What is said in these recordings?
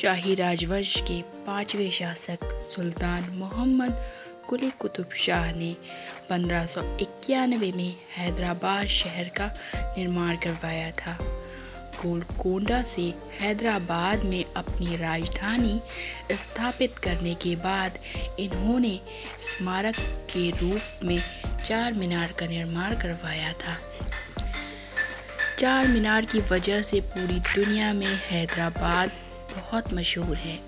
शाही राजवंश के 5वें शासक सुल्तान मोहम्मद कुली कुतुब शाह ने 1591 में हैदराबाद शहर का निर्माण करवाया था। गोलकोंडा से हैदराबाद में अपनी राजधानी स्थापित करने के बाद इन्होंने स्मारक के रूप में चार मीनार का निर्माण करवाया था। चार मीनार की वजह से पूरी दुनिया में हैदराबाद बहुत मशहूर है।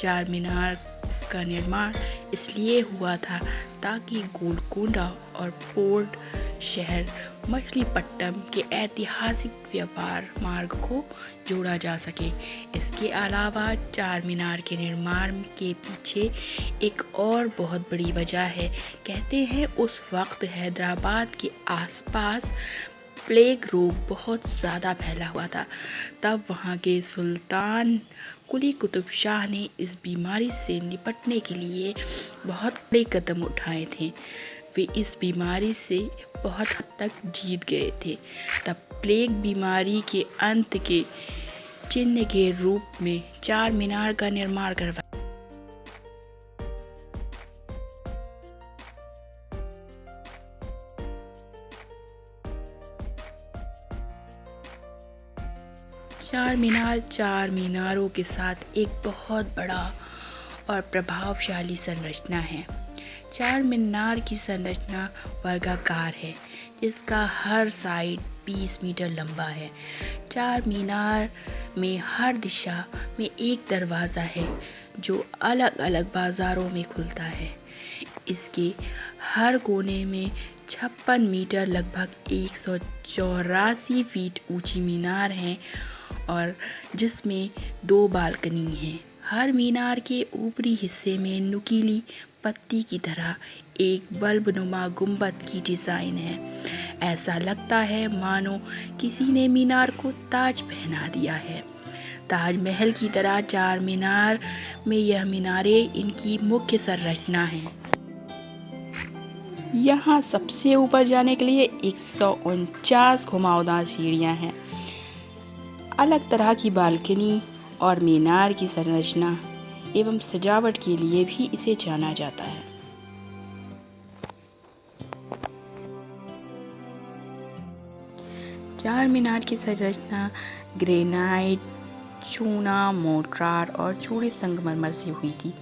चार मीनार का निर्माण इसलिए हुआ था ताकि गोलकोंडा और पोर्ट शहर मछलीपट्टनम के ऐतिहासिक व्यापार मार्ग को जोड़ा जा सके। इसके अलावा चार मीनार के निर्माण के पीछे एक और बहुत बड़ी वजह है। कहते हैं उस वक्त हैदराबाद के आसपास प्लेग रोग बहुत ज़्यादा फैला हुआ था। तब वहाँ के सुल्तान कुली कुतुब शाह ने इस बीमारी से निपटने के लिए बहुत बड़े कदम उठाए थे। वे इस बीमारी से बहुत हद तक जीत गए थे। तब प्लेग बीमारी के अंत के चिन्ह के रूप में चार मीनार का निर्माण करवाया। चार मीनारों के साथ एक बहुत बड़ा और प्रभावशाली संरचना है। चार मीनार की संरचना वर्गाकार है, जिसका हर साइड 20 मीटर लंबा है। चार मीनार में हर दिशा में एक दरवाज़ा है जो अलग अलग बाज़ारों में खुलता है। इसके हर कोने में 56 मीटर लगभग 184 फीट ऊंची मीनार है और जिसमें 2 बालकनी हैं। हर मीनार के ऊपरी हिस्से में नुकीली पत्ती की तरह एक बल्बनुमा गुंबद की डिज़ाइन है। ऐसा लगता है मानो किसी ने मीनार को ताज पहना दिया है। ताजमहल की तरह चार मीनार में यह मीनारें इनकी मुख्य संरचना है। यहाँ सबसे ऊपर जाने के लिए 149 घुमावदार सीढ़ियाँ हैं। अलग तरह की बालकनी और मीनार की संरचना एवं सजावट के लिए भी इसे जाना जाता है। चार मीनार की संरचना ग्रेनाइट, चूना, मोर्टार और चूड़े संगमरमर से हुई थी।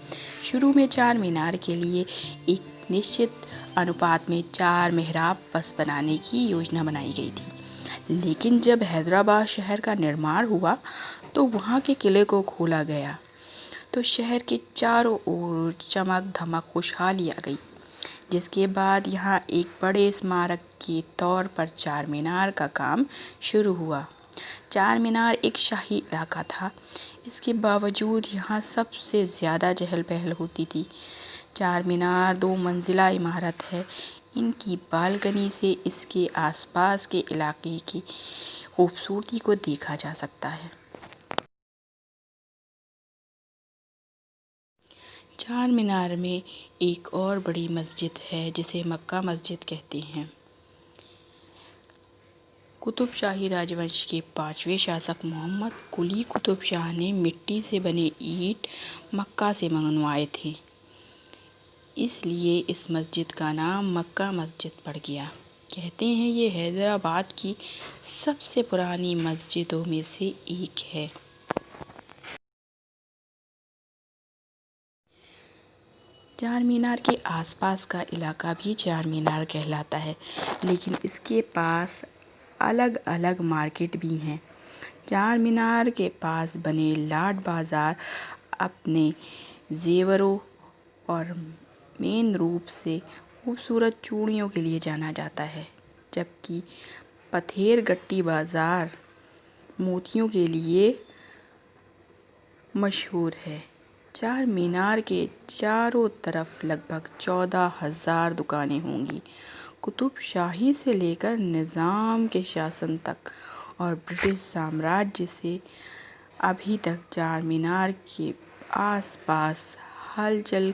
शुरू में चार मीनार के लिए एक निश्चित अनुपात में 4 मेहराब बस बनाने की योजना बनाई गई थी। लेकिन जब हैदराबाद शहर का निर्माण हुआ तो वहाँ के किले को खोला गया तो शहर के चारों ओर चमक धमक खुशहाली आ गई, जिसके बाद यहाँ एक बड़े स्मारक के तौर पर चार मीनार का काम शुरू हुआ। चार मीनार एक शाही इलाका था, इसके बावजूद यहाँ सबसे ज़्यादा चहल पहल होती थी। चार मीनार 2 मंजिला इमारत है। इनकी बालकनी से इसके आसपास के इलाके की खूबसूरती को देखा जा सकता है। चार मीनार में एक और बड़ी मस्जिद है जिसे मक्का मस्जिद कहते हैं। कुतुब शाही राजवंश के 5वें शासक मोहम्मद कुली कुतुब शाह ने मिट्टी से बने ईंट मक्का से मंगवाए थे, इसलिए इस मस्जिद का नाम मक्का मस्जिद पड़ गया। कहते हैं ये हैदराबाद की सबसे पुरानी मस्जिदों में से एक है। चार मीनार के आसपास का इलाका भी चार मीनार कहलाता है, लेकिन इसके पास अलग अलग मार्केट भी हैं। चार मीनार के पास बने लाड बाज़ार अपने जेवरों और मेन रूप से खूबसूरत चूड़ियों के लिए जाना जाता है, जबकि पथेरगट्टी बाज़ार मोतियों के लिए मशहूर है। चार मीनार के चारों तरफ लगभग 14,000 दुकानें होंगी। कुतुब शाही से लेकर निज़ाम के शासन तक और ब्रिटिश साम्राज्य से अभी तक चार मीनार के आसपास हलचल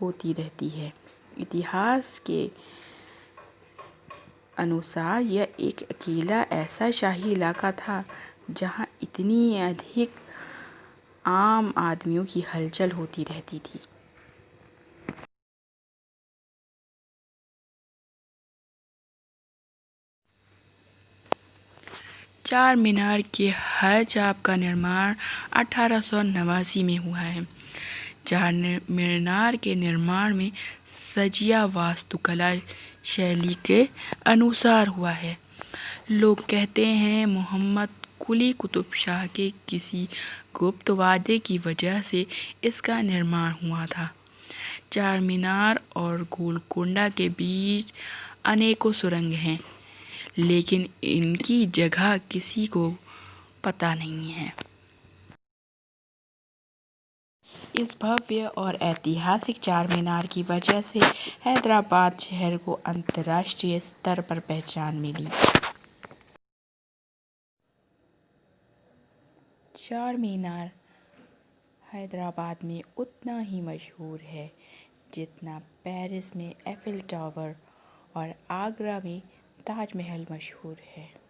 होती रहती है। इतिहास के अनुसार यह एक अकेला ऐसा शाही इलाका था जहां इतनी अधिक आम आदमियों की हलचल होती रहती थी। चार मीनार के हर चाप का निर्माण 1889 में हुआ है। चार मीनार के निर्माण में सजिया वास्तुकला शैली के अनुसार हुआ है। लोग कहते हैं मोहम्मद कुली कुतुब शाह के किसी गुप्त वादे की वजह से इसका निर्माण हुआ था। चार मीनार और गोलकोंडा के बीच अनेकों सुरंग हैं, लेकिन इनकी जगह किसी को पता नहीं है। इस भव्य और ऐतिहासिक चार मीनार की वजह से हैदराबाद शहर को अंतर्राष्ट्रीय स्तर पर पहचान मिली। चार मीनार हैदराबाद में उतना ही मशहूर है जितना पेरिस में एफिल टावर और आगरा में ताजमहल मशहूर है।